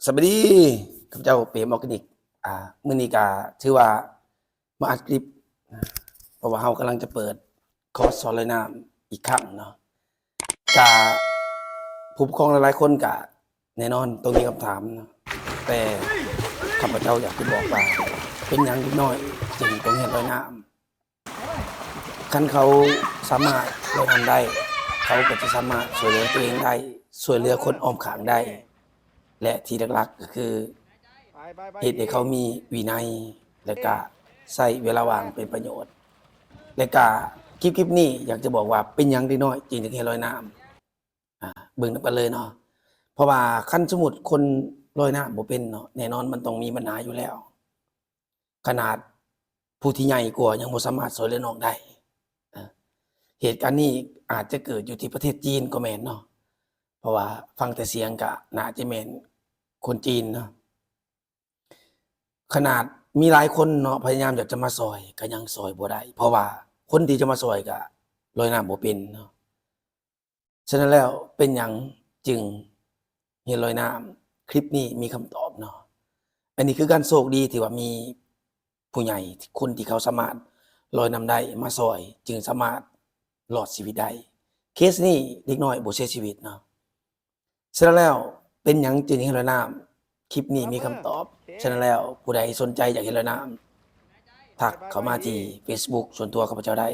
สวัสดีข้าพเจ้าเปรมออร์แกนิกมื้อนี้ก็ถือว่ามาอัดคลิปนะเพราะว่าเรากำลังจะเปิดคอร์สสอนว่ายน้ำอีกครั้งเนาะก็ผู้ปกครองหลายๆคนก็แน่นอนต้องมีคำถามเนาะแต่ข้าพเจ้าอยากจะบอกว่าเป็นหยังเด็กน้อยจึงต้องเรียนว่ายน้ำคันเขาสามารถว่ายน้ำได้เขาก็จะสามารถช่วยเหลือตัวเองได้ช่วยเหลือคนอ้อมข้างได้ และที่หลักๆก็คือเฮ็ดให้เขามีวินัยและก็ใช้เวลาว่างเป็นประโยชน์และก็คลิปนี้อยากจะบอกว่าเป็นหยังเด็กน้อยจึงเฮ็ดลอยน้ำเบิ่งนำกันเลยเนาะเพราะว่าคันสมมุติคนลอยน้ำบ่เป็นเนาะแน่นอนมันต้องมีปัญหาอยู่แล้วขนาดผู้ที่ใหญ่กว่ายังบ่สามารถช่วยเหลือน้องได้เหตุการณ์นี้อาจจะเกิดอยู่ที่ประเทศจีนก็แม่นเนาะเพราะว่าฟังแต่เสียงก็น่าจะแม่นคนจีนเนาะขนาดมีหลายคนเนาะพยายามอยากจะมาซอยก็ยังซอยบ่ได้เพราะว่าคนที่จะมาซอยก็ลอยน้ำบ่เป็นเนาะฉะนั้นแล้วเป็นหยังจึงเรียนลอยน้ำคลิปนี้มีคำตอบเนาะอันนี้คือการโชคดีที่ว่ามีผู้ใหญ่คนที่เขาสามารถลอยน้ำได้มาซอยจึงสามารถรอดชีวิตได้เคสนี้เด็กน้อยบ่เสียชีวิตเนาะฉะนั้นแล้วเป็นหยังจึงเรียนลอยน้ำคลิปนี้มีคำตอบฉะนั้นแล้วผู้ใดสนใจอยากเรียนลอยน้ำทักเข้ามาที่ Facebook ส่วนตัวข้าพเจ้าได้